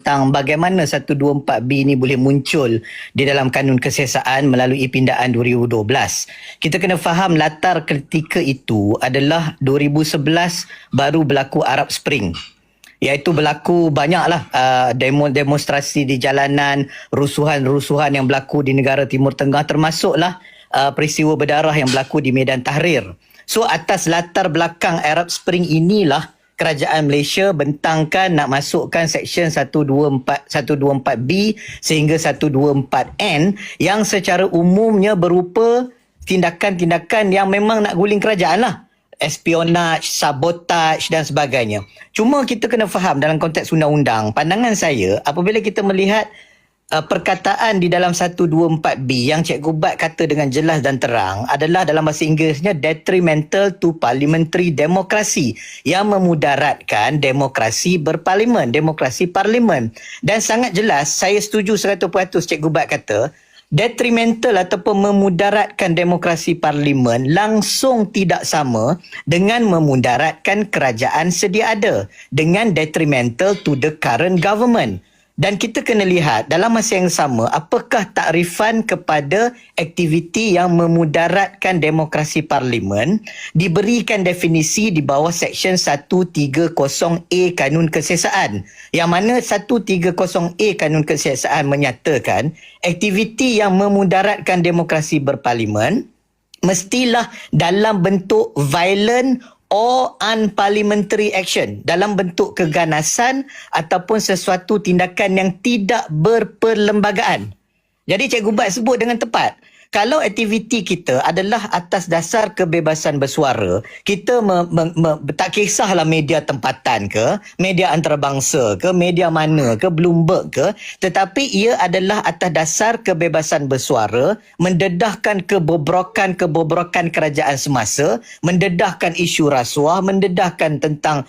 tentang bagaimana 124B ini boleh muncul di dalam kanun kesiasaan melalui pindaan 2012. Kita kena faham latar ketika itu adalah 2011 baru berlaku Arab Spring. Iaitu berlaku banyaklah demonstrasi di jalanan, rusuhan-rusuhan yang berlaku di negara Timur Tengah, termasuklah peristiwa berdarah yang berlaku di Medan Tahrir. So atas latar belakang Arab Spring inilah kerajaan Malaysia bentangkan nak masukkan Seksyen 124B sehingga 124N yang secara umumnya berupa tindakan-tindakan yang memang nak guling kerajaan lah. Espionage, sabotaj dan sebagainya. Cuma kita kena faham dalam konteks undang-undang, pandangan saya apabila kita melihat perkataan di dalam 124B yang Cikgu Bat kata dengan jelas dan terang adalah dalam bahasa Inggerisnya detrimental to parliamentary democracy, yang memudaratkan demokrasi berparlimen, demokrasi parlimen. Dan sangat jelas, saya setuju 100% Cikgu Bat kata detrimental ataupun memudaratkan demokrasi parlimen langsung tidak sama dengan memudaratkan kerajaan sedia ada, dengan detrimental to the current government. Dan kita kena lihat dalam masa yang sama apakah takrifan kepada aktiviti yang memudaratkan demokrasi parlimen diberikan definisi di bawah Seksyen 130A Kanun Kesiasaan, yang mana 130A Kanun Kesiasaan menyatakan aktiviti yang memudaratkan demokrasi berparlimen mestilah dalam bentuk violent or unparliamentary action, dalam bentuk keganasan ataupun sesuatu tindakan yang tidak berperlembagaan. Jadi Cikgu Bat sebut dengan tepat, kalau aktiviti kita adalah atas dasar kebebasan bersuara, kita tak kisahlah media tempatan ke, media antarabangsa ke, media mana ke, Bloomberg ke, tetapi ia adalah atas dasar kebebasan bersuara, mendedahkan kebobrokan kerajaan semasa, mendedahkan isu rasuah, mendedahkan tentang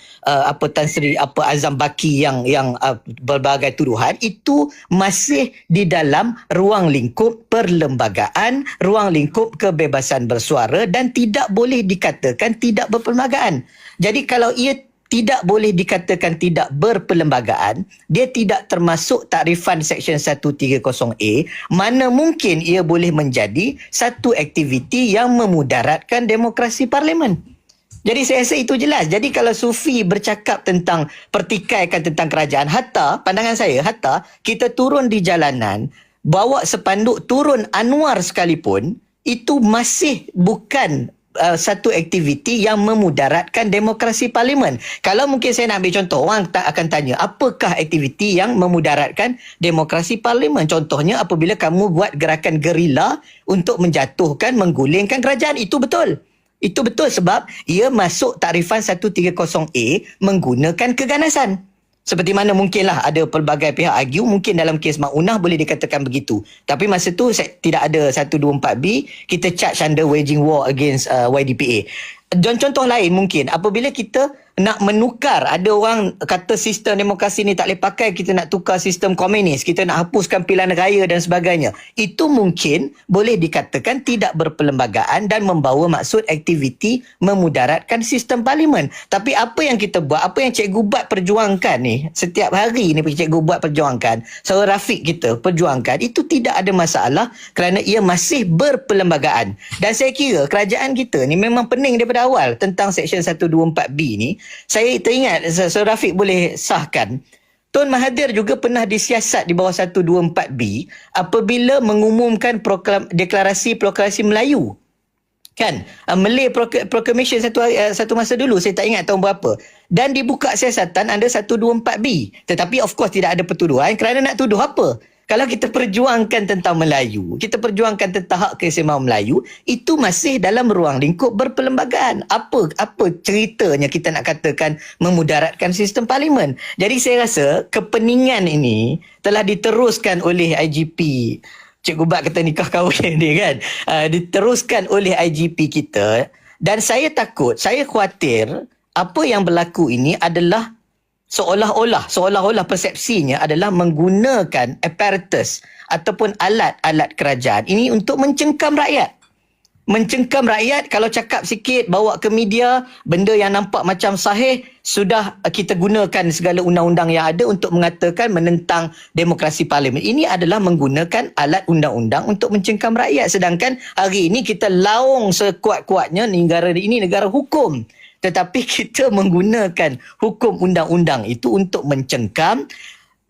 Tan Sri Azam Baki yang berbagai tuduhan, itu masih di dalam ruang lingkup perlembagaan, ruang lingkup kebebasan bersuara dan tidak boleh dikatakan tidak berperlembagaan. Jadi kalau ia tidak boleh dikatakan tidak berperlembagaan, dia tidak termasuk takrifan Seksyen 130A, mana mungkin ia boleh menjadi satu aktiviti yang memudaratkan demokrasi parlimen. Jadi saya rasa itu jelas. Jadi kalau Sufi bercakap tentang pertikaikan tentang kerajaan, hatta pandangan saya, hatta kita turun di jalanan, bawa sepanduk turun Anwar sekalipun, itu masih bukan satu aktiviti yang memudaratkan demokrasi parlimen. Kalau mungkin saya nak ambil contoh, orang akan tanya, apakah aktiviti yang memudaratkan demokrasi parlimen? Contohnya apabila kamu buat gerakan gerila untuk menjatuhkan, menggulingkan kerajaan. Itu betul. Itu betul sebab ia masuk takrifan 130A menggunakan keganasan. Seperti mana mungkinlah ada pelbagai pihak argue, mungkin dalam kes Maunah boleh dikatakan begitu. Tapi masa tu tidak ada 124B, kita charge under waging war against YDPA. Dan contoh lain mungkin, apabila kita nak menukar, ada orang kata sistem demokrasi ni tak boleh pakai, kita nak tukar sistem komunis, kita nak hapuskan pilihan raya dan sebagainya. Itu mungkin boleh dikatakan tidak berperlembagaan dan membawa maksud aktiviti memudaratkan sistem parlimen. Tapi apa yang kita buat, apa yang Cikgu Bat perjuangkan ni, setiap hari ni Cikgu Bat perjuangkan, saudara Rafiq kita perjuangkan, itu tidak ada masalah kerana ia masih berperlembagaan. Dan saya kira kerajaan kita ni memang pening daripada awal tentang Seksyen 124B ni. Saya teringat, Saudara Rafiq boleh sahkan, Tun Mahathir juga pernah disiasat di bawah 124B apabila mengumumkan deklarasi Melayu. Kan? Malay Proclamation satu masa dulu, saya tak ingat tahun berapa. Dan dibuka siasatan under 124B. Tetapi of course tidak ada pertuduhan kerana nak tuduh apa? Kalau kita perjuangkan tentang Melayu, kita perjuangkan tentang hak keistimewaan Melayu, itu masih dalam ruang lingkup berperlembagaan. Apa ceritanya kita nak katakan memudaratkan sistem parlimen? Jadi saya rasa kepeningan ini telah diteruskan oleh IGP. Cikgu Bat kata nikah kahwin ni kan. Diteruskan oleh IGP kita. Dan saya takut, saya khawatir apa yang berlaku ini adalah seolah-olah persepsinya adalah menggunakan apparatus ataupun alat-alat kerajaan ini untuk mencengkam rakyat. mencengkam rakyat. Kalau cakap sikit, bawa ke media, benda yang nampak macam sahih, sudah kita gunakan segala undang-undang yang ada untuk mengatakan menentang demokrasi parlimen. Ini adalah menggunakan alat undang-undang untuk mencengkam rakyat. Sedangkan hari ini kita laung sekuat-kuatnya, negara ini negara hukum. Tetapi kita menggunakan hukum undang-undang itu untuk mencengkam,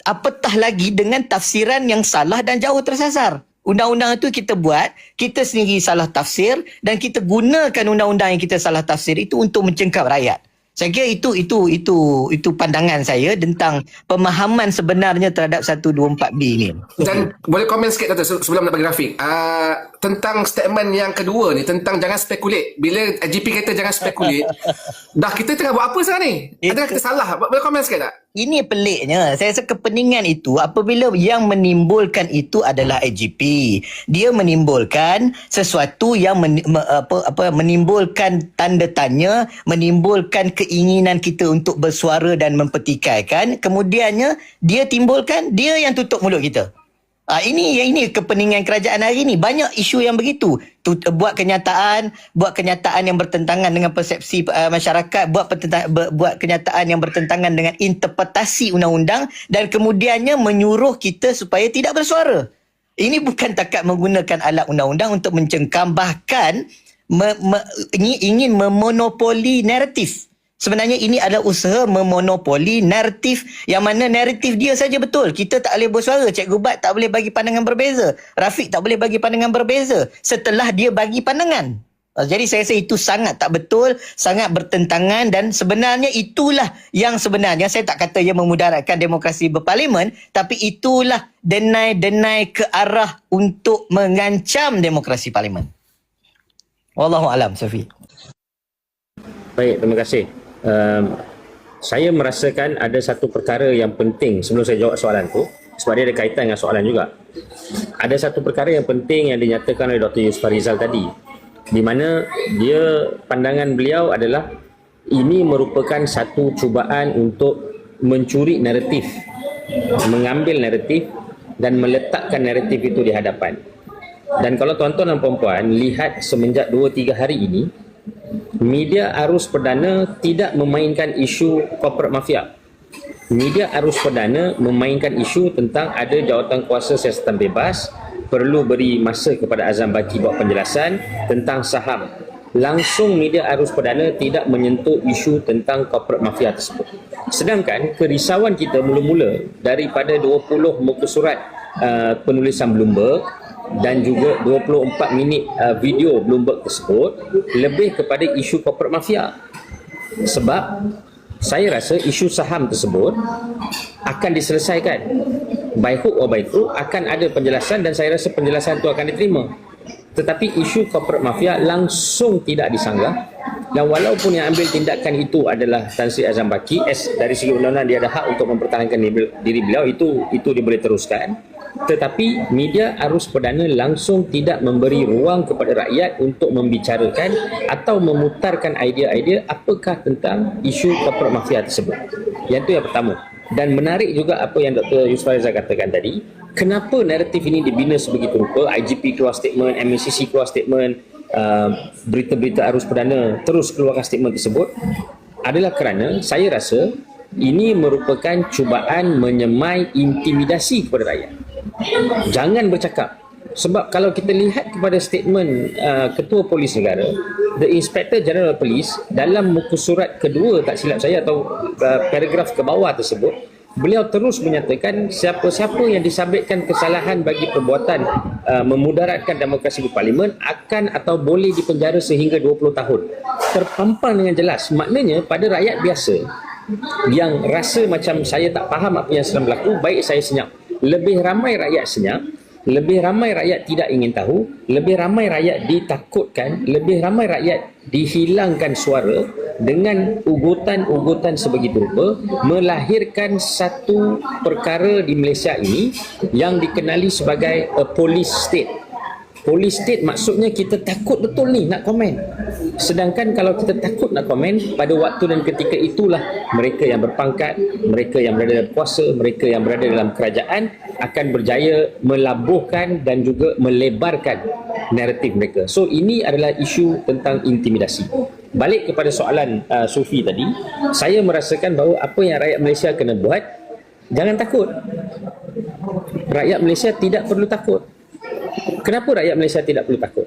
apatah lagi dengan tafsiran yang salah dan jauh tersasar. Undang-undang itu kita buat, kita sendiri salah tafsir dan kita gunakan undang-undang yang kita salah tafsir itu untuk mencengkam rakyat. Saya kira itu pandangan saya tentang pemahaman sebenarnya terhadap 124B ni. Dan boleh komen sikit Dato' sebelum nak bagi grafik. Tentang statement yang kedua ni, tentang jangan spekulate. Bila IGP kata jangan spekulate, dah kita tengah buat apa sekarang ni? Adakah kita salah? Boleh komen sikit tak? Ini peliknya. Saya rasa kepeningan itu apabila yang menimbulkan itu adalah IGP. Dia menimbulkan sesuatu yang menimbulkan tanda tanya, menimbulkan keinginan kita untuk bersuara dan mempertikaikan. Kemudiannya dia timbulkan, dia yang tutup mulut kita. Ini kepeningan kerajaan hari ini. Banyak isu yang begitu. Buat kenyataan yang bertentangan dengan persepsi masyarakat, buat kenyataan yang bertentangan dengan interpretasi undang-undang dan kemudiannya menyuruh kita supaya tidak bersuara. Ini bukan takat menggunakan alat undang-undang untuk mencengkam, bahkan ingin memonopoli naratif. Sebenarnya ini adalah usaha memonopoli naratif yang mana naratif dia saja betul. Kita tak boleh bersuara. Cikgu Bat tak boleh bagi pandangan berbeza. Rafiq tak boleh bagi pandangan berbeza setelah dia bagi pandangan. Jadi saya rasa itu sangat tak betul, sangat bertentangan dan sebenarnya itulah yang sebenarnya, saya tak kata ia memudaratkan demokrasi berparlimen, tapi itulah denai-denai ke arah untuk mengancam demokrasi parlimen. Wallahualam, Safi. Baik, terima kasih. Saya merasakan ada satu perkara yang penting sebelum saya jawab soalan tu, sebab dia ada kaitan dengan soalan juga. Ada satu perkara yang penting yang dinyatakan oleh Dr. Yusuf Farizal tadi, di mana pandangan beliau adalah ini merupakan satu cubaan untuk mencuri naratif, mengambil naratif dan meletakkan naratif itu di hadapan. Dan kalau tuan-tuan dan puan-puan lihat semenjak 2-3 hari ini, media arus perdana tidak memainkan isu corporate mafia. Media arus perdana memainkan isu tentang ada jawatan kuasa siasatan bebas, perlu beri masa kepada Azam Baki buat penjelasan tentang saham. Langsung media arus perdana tidak menyentuh isu tentang corporate mafia tersebut. Sedangkan kerisauan kita mula-mula daripada 20 muka surat penulisan Bloomberg dan juga 24 minit video Bloomberg tersebut lebih kepada isu corporate mafia. Sebab saya rasa isu saham tersebut akan diselesaikan. By hook or by crook akan ada penjelasan dan saya rasa penjelasan itu akan diterima. Tetapi isu corporate mafia langsung tidak disanggah. Dan walaupun yang ambil tindakan itu adalah Tan Sri Azam Baki, dari segi undang-undang dia ada hak untuk mempertahankan diri beliau, itu dia boleh teruskan. Tetapi media arus perdana langsung tidak memberi ruang kepada rakyat untuk membicarakan atau memutarkan idea-idea apakah tentang isu corporate mafia tersebut. Yang itu yang pertama. Dan menarik juga apa yang Dr. Yusuf Farizal katakan tadi, kenapa naratif ini dibina sebegitu rupa, IGP keluar statement, MACC keluar statement, berita-berita arus perdana terus keluarkan statement tersebut, adalah kerana saya rasa ini merupakan cubaan menyemai intimidasi kepada rakyat. Jangan bercakap. Sebab kalau kita lihat kepada statement Ketua Polis Negara, The Inspector General Police, dalam muka surat kedua tak silap saya atau paragraf ke bawah tersebut, beliau terus menyatakan siapa-siapa yang disabitkan kesalahan bagi perbuatan memudaratkan demokrasi berparlimen akan atau boleh dipenjara sehingga 20 tahun. Terpampang dengan jelas. Maknanya pada rakyat biasa yang rasa macam saya tak faham apa yang sedang berlaku, baik saya senyap. Lebih ramai rakyat senyap, lebih ramai rakyat tidak ingin tahu, lebih ramai rakyat ditakutkan, lebih ramai rakyat dihilangkan suara dengan ugutan-ugutan sebegitu rupa, melahirkan satu perkara di Malaysia ini yang dikenali sebagai a police state. Police state maksudnya kita takut betul ni nak komen. Sedangkan kalau kita takut nak komen, pada waktu dan ketika itulah mereka yang berpangkat, mereka yang berada dalam kuasa, mereka yang berada dalam kerajaan akan berjaya melabuhkan dan juga melebarkan naratif mereka. So ini adalah isu tentang intimidasi. Balik kepada soalan Sufi tadi, saya merasakan bahawa apa yang rakyat Malaysia kena buat, jangan takut. Rakyat Malaysia tidak perlu takut. Kenapa rakyat Malaysia tidak perlu takut?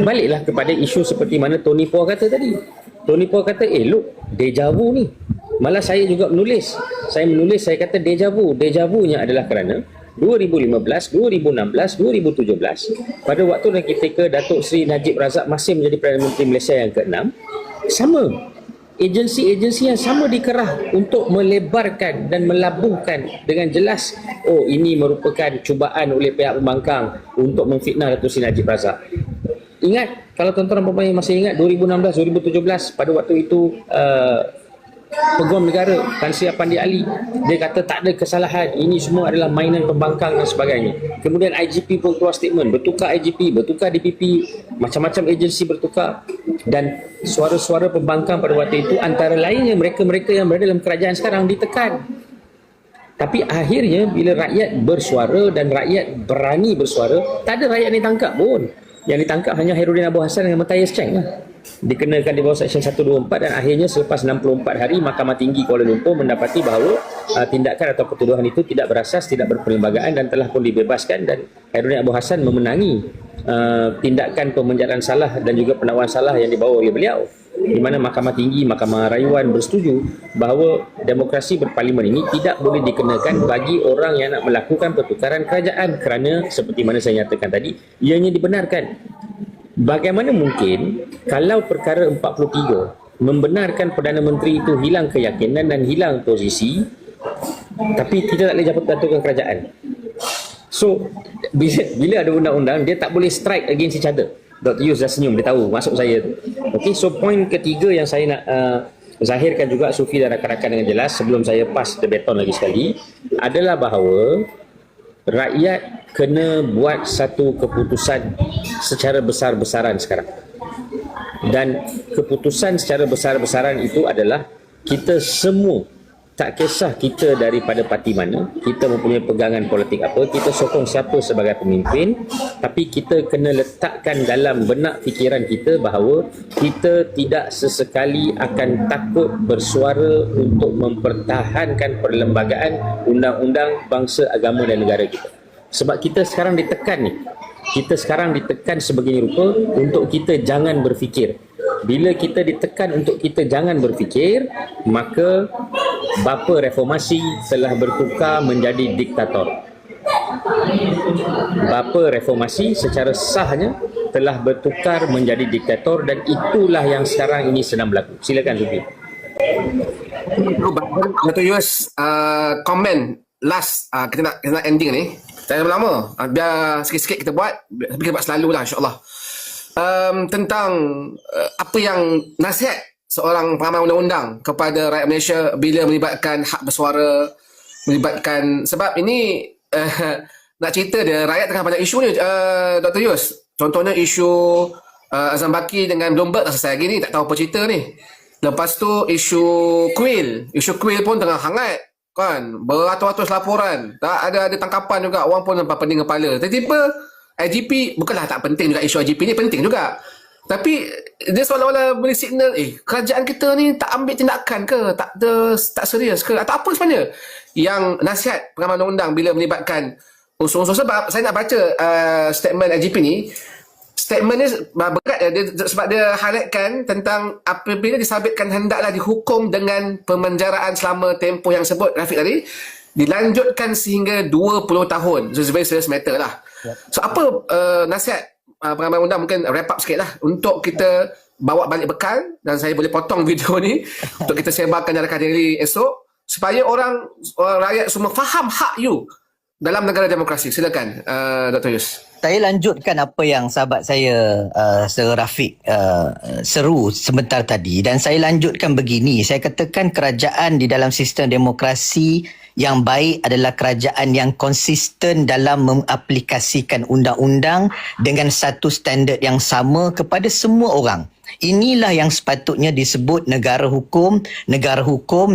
Baliklah kepada isu seperti mana Tony Poh kata tadi. Tony Poh kata, look, deja vu ni. Malah saya juga menulis. Saya kata deja vu. Deja vu-nya adalah kerana 2015, 2016, 2017, pada waktu dan ketika Datuk Seri Najib Razak masih menjadi Perdana Menteri Malaysia yang ke-6, sama. Agensi-agensi yang sama dikerah untuk melebarkan dan melabuhkan dengan jelas, ini merupakan cubaan oleh pihak pembangkang untuk memfitnah Datuk Seri Najib Razak. Ingat, kalau tuan-tuan dan puan masih ingat 2016, 2017, pada waktu itu Peguam Negara Tan Sri Apandi Ali, dia kata tak ada kesalahan, ini semua adalah mainan pembangkang dan sebagainya. Kemudian IGP pun keluar statement, bertukar IGP, bertukar DPP, macam-macam agensi bertukar, dan suara-suara pembangkang pada waktu itu antara lainnya mereka-mereka yang berada dalam kerajaan sekarang ditekan. Tapi akhirnya bila rakyat bersuara dan rakyat berani bersuara, tak ada rakyat yang ditangkap pun. Yang ditangkap hanya Hairudin Abu Hassan dengan Matthias Cheng lah. Dikenakan di bawah Seksyen 124, dan akhirnya selepas 64 hari Mahkamah Tinggi Kuala Lumpur mendapati bahawa tindakan atau pertuduhan itu tidak berasas, tidak berperlembagaan dan telah pun dibebaskan, dan Hairudin Abu Hassan memenangi tindakan pemenjaraan salah dan juga penakwaan salah yang dibawa oleh beliau, di mana Mahkamah Tinggi, Mahkamah Rayuan bersetuju bahawa demokrasi berparlimen ini tidak boleh dikenakan bagi orang yang nak melakukan pertukaran kerajaan, kerana seperti mana saya nyatakan tadi, ianya dibenarkan. Bagaimana mungkin kalau perkara 43 membenarkan Perdana Menteri itu hilang keyakinan dan hilang posisi, tapi kita tak boleh jatuhkan kerajaan? So, bila ada undang-undang, dia tak boleh strike against each other. Dr. Yus dah senyum, dia tahu maksud saya tu. Okay, so poin ketiga yang saya nak zahirkan juga, Sufi dan rakan-rakan dengan jelas sebelum saya pass the baton lagi sekali, adalah bahawa rakyat kena buat satu keputusan secara besar-besaran sekarang. Dan keputusan secara besar-besaran itu adalah kita semua, tak kisah kita daripada parti mana, kita mempunyai pegangan politik apa, kita sokong siapa sebagai pemimpin, tapi kita kena letakkan dalam benak fikiran kita bahawa kita tidak sesekali akan takut bersuara untuk mempertahankan perlembagaan undang-undang bangsa, agama dan negara kita. Sebab kita sekarang ditekan ni. Kita sekarang ditekan sebegini rupa untuk kita jangan berfikir. Bila kita ditekan untuk kita jangan berfikir, maka bapa reformasi telah bertukar menjadi diktator. Bapa reformasi secara sahnya telah bertukar menjadi diktator, dan itulah yang sekarang ini sedang berlaku. Silakan Sufi. Dato' Yus, komen last, kita nak ending ni. Jangan lama, biar sikit-sikit kita buat, tapi kita buat selalu lah insyaAllah. Tentang apa yang nasihat seorang pengamal undang-undang kepada rakyat Malaysia bila melibatkan hak bersuara, melibatkan, sebab ini nak cerita dia, rakyat tengah banyak isu ni, Dr. Yus. Contohnya isu Azam Baki dengan Bloomberg tak selesai lagi ni, tak tahu apa cerita ni. Lepas tu isu kuil pun tengah hangat kan, beratus-ratus laporan, tak ada tangkapan juga, orang pun nampak pening kepala. Tiba-tiba IGP, bukanlah tak penting juga, isu IGP ni penting juga, tapi dia seolah-olah beri signal, kerajaan kita ni tak ambil tindakan ke, tak serius ke, atau apa sebenarnya yang nasihat pengamal undang-undang bila melibatkan unsur-unsur. Sebab saya nak baca statement IGP ni. Statement ni berat sebab dia highlightkan tentang apabila disabitkan hendaklah dihukum dengan pemenjaraan selama tempoh yang sebut Rafiq tadi, dilanjutkan sehingga 20 tahun. So it's very serious matter lah. So apa nasihat pengamal undang, mungkin wrap up sikit lah untuk kita bawa balik bekal, dan saya boleh potong video ni untuk kita sebarkan dalam Daily esok supaya orang rakyat semua faham hak you dalam negara demokrasi. Silakan Dr. Yus. Saya lanjutkan apa yang sahabat saya Sir Rafiq seru sebentar tadi, dan saya lanjutkan begini. Saya katakan kerajaan di dalam sistem demokrasi yang baik adalah kerajaan yang konsisten dalam mengaplikasikan undang-undang dengan satu standard yang sama kepada semua orang. Inilah yang sepatutnya disebut negara hukum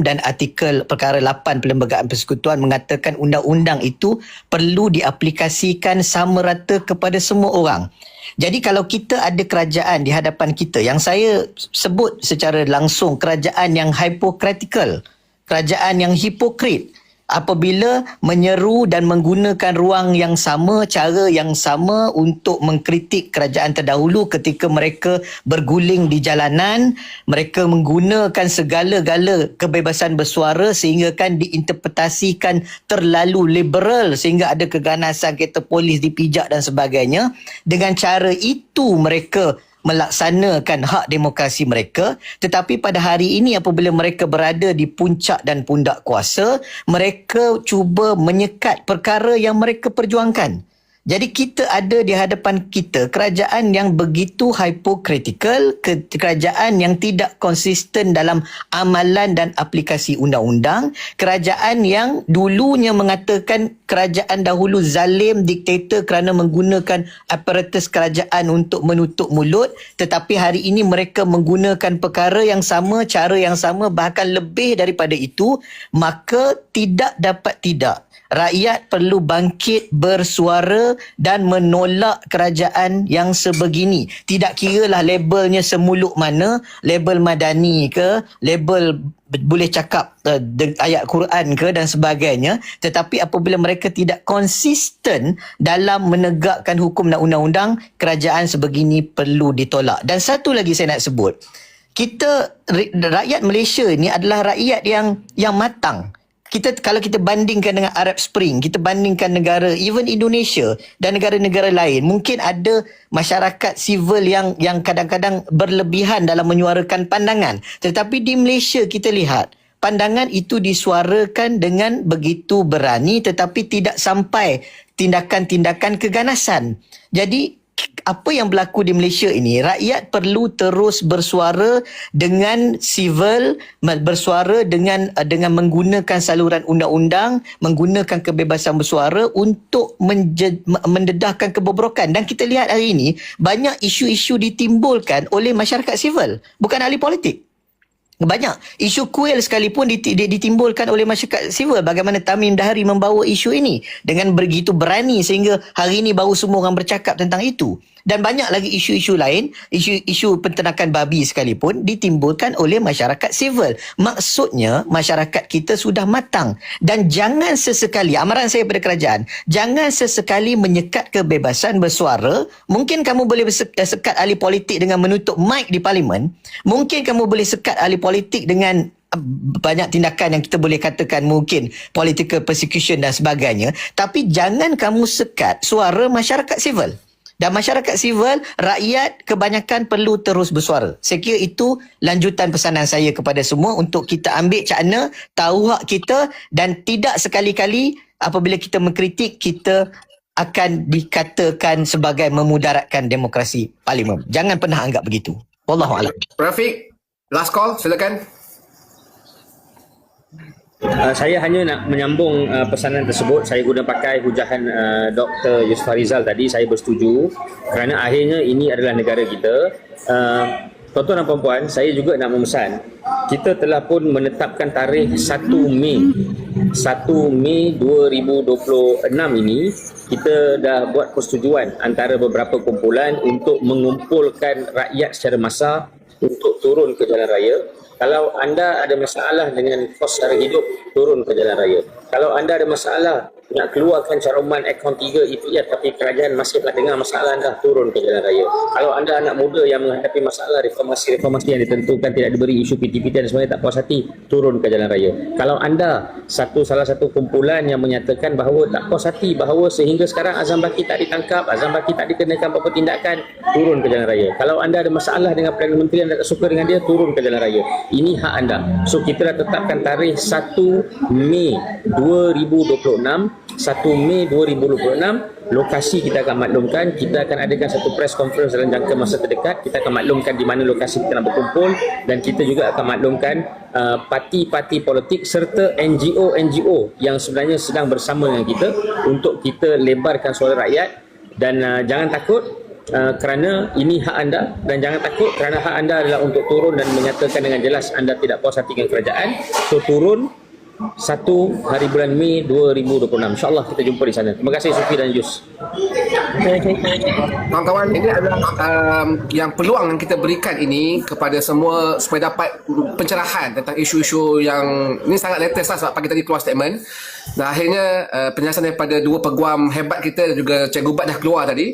dan artikel perkara 8 Perlembagaan Persekutuan mengatakan undang-undang itu perlu diaplikasikan sama rata kepada semua orang. Jadi kalau kita ada kerajaan di hadapan kita, yang saya sebut secara langsung kerajaan yang hypocritical, kerajaan yang hipokrit, apabila menyeru dan menggunakan ruang yang sama, cara yang sama untuk mengkritik kerajaan terdahulu ketika mereka berguling di jalanan, mereka menggunakan segala-gala kebebasan bersuara sehingga kan diinterpretasikan terlalu liberal sehingga ada keganasan kereta polis dipijak dan sebagainya. Dengan cara itu mereka melaksanakan hak demokrasi mereka, tetapi pada hari ini apabila mereka berada di puncak dan pundak kuasa, mereka cuba menyekat perkara yang mereka perjuangkan. Jadi kita ada di hadapan kita kerajaan yang begitu hypocritical, kerajaan yang tidak konsisten dalam amalan dan aplikasi undang-undang, kerajaan yang dulunya mengatakan kerajaan dahulu zalim, diktator kerana menggunakan aparatus kerajaan untuk menutup mulut, tetapi hari ini mereka menggunakan perkara yang sama, cara yang sama, bahkan lebih daripada itu, maka tidak dapat tidak. Rakyat perlu bangkit bersuara dan menolak kerajaan yang sebegini. Tidak kiralah labelnya semuluk mana, label madani ke, label boleh cakap ayat Quran ke dan sebagainya, tetapi apabila mereka tidak konsisten dalam menegakkan hukum dan undang-undang, kerajaan sebegini perlu ditolak. Dan satu lagi saya nak sebut, rakyat Malaysia ni adalah rakyat yang matang. Kalau kita bandingkan dengan Arab Spring, kita bandingkan negara even Indonesia dan negara-negara lain, mungkin ada masyarakat sivil yang kadang-kadang berlebihan dalam menyuarakan pandangan, tetapi di Malaysia kita lihat pandangan itu disuarakan dengan begitu berani tetapi tidak sampai tindakan-tindakan keganasan. Jadi apa yang berlaku di Malaysia ini, rakyat perlu terus bersuara dengan civil, bersuara dengan menggunakan saluran undang-undang, menggunakan kebebasan bersuara untuk mendedahkan kebobrokan. Dan kita lihat hari ini banyak isu-isu ditimbulkan oleh masyarakat sivil, bukan ahli politik. Banyak isu kuil sekalipun ditimbulkan oleh masyarakat sivil. Bagaimana Tamim Dahari membawa isu ini dengan begitu berani sehingga hari ini baru semua orang bercakap tentang itu. Dan banyak lagi isu-isu lain, isu penternakan babi sekalipun ditimbulkan oleh masyarakat sivil. Maksudnya masyarakat kita sudah matang. Dan jangan sesekali, amaran saya pada kerajaan, jangan sesekali menyekat kebebasan bersuara. Mungkin kamu boleh sekat ahli politik dengan menutup mic di parlimen. Mungkin kamu boleh sekat ahli politik dengan banyak tindakan yang kita boleh katakan mungkin political persecution dan sebagainya. Tapi jangan kamu sekat suara masyarakat sivil. Dan masyarakat sivil, rakyat kebanyakan perlu terus bersuara. Saya kira itu lanjutan pesanan saya kepada semua untuk kita ambil cakna, tahu hak kita dan tidak sekali-kali apabila kita mengkritik, kita akan dikatakan sebagai memudaratkan demokrasi parlimen. Jangan pernah anggap begitu. Wallahualam. Rafiq, last call, silakan. Saya hanya nak menyambung pesanan tersebut. Saya guna pakai hujahan Dr. Yusuf Farizal tadi. Saya bersetuju kerana akhirnya ini adalah negara kita. Tuan-tuan dan puan-puan, saya juga nak memesan, kita telah pun menetapkan tarikh 1 Mei 2026 ini. Kita dah buat persetujuan antara beberapa kumpulan untuk mengumpulkan rakyat secara massa untuk turun ke jalan raya. Kalau anda ada masalah dengan kos sara hidup, turun ke jalan raya. Kalau anda ada masalah nak keluarkan caruman akaun 3 EPF tapi kerajaan masih tak dengar masalah anda, turun ke jalan raya. Kalau anda anak muda yang menghadapi masalah reformasi yang ditentukan tidak diberi isu PTPT dan sebenarnya tak puas hati, turun ke jalan raya. Kalau anda salah satu kumpulan yang menyatakan bahawa tak puas hati bahawa sehingga sekarang Azam Baki tak ditangkap, Azam Baki tak dikenakan apa-apa tindakan, turun ke jalan raya. Kalau anda ada masalah dengan Perdana Menteri yang tak suka dengan dia, turun ke jalan raya. Ini hak anda. So kita dah tetapkan tarikh 1 Mei 2026. 1 Mei 2026, lokasi kita akan maklumkan. Kita akan adakan satu press conference dalam jangka masa terdekat. Kita akan maklumkan di mana lokasi kita nak berkumpul dan kita juga akan maklumkan parti-parti politik serta NGO yang sebenarnya sedang bersama dengan kita untuk kita lebarkan suara rakyat. Dan jangan takut, kerana ini hak anda, dan jangan takut kerana hak anda adalah untuk turun dan menyatakan dengan jelas anda tidak puas hati dengan kerajaan. So turun 1 hari bulan Mei 2026. InsyaAllah kita jumpa di sana. Terima kasih Sufi dan Jus. Kawan-kawan, ini adalah yang peluang yang kita berikan ini kepada semua supaya dapat pencerahan tentang isu-isu yang ini sangat latest lah, sebab pagi tadi keluar statement. Dan akhirnya penjelasan daripada dua peguam hebat kita dan juga Cikgu Bat dah keluar tadi,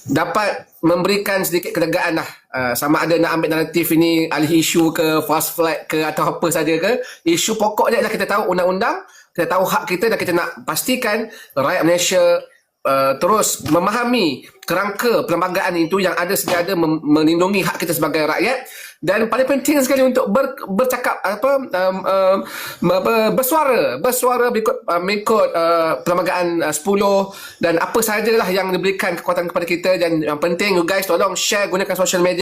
dapat memberikan sedikit kelegaan lah. Sama ada nak ambil naratif ini alih isu ke, fast flag ke, atau apa saja ke. Isu pokoknya adalah kita tahu undang-undang, kita tahu hak kita, dan kita nak pastikan rakyat Malaysia terus memahami kerangka perlembagaan itu yang ada sedia ada melindungi hak kita sebagai rakyat. Dan paling penting sekali untuk bercakap bersuara mengikut perlembagaan 10 dan apa sahajalah yang diberikan kekuatan kepada kita. Dan yang penting, you guys tolong share, gunakan social media.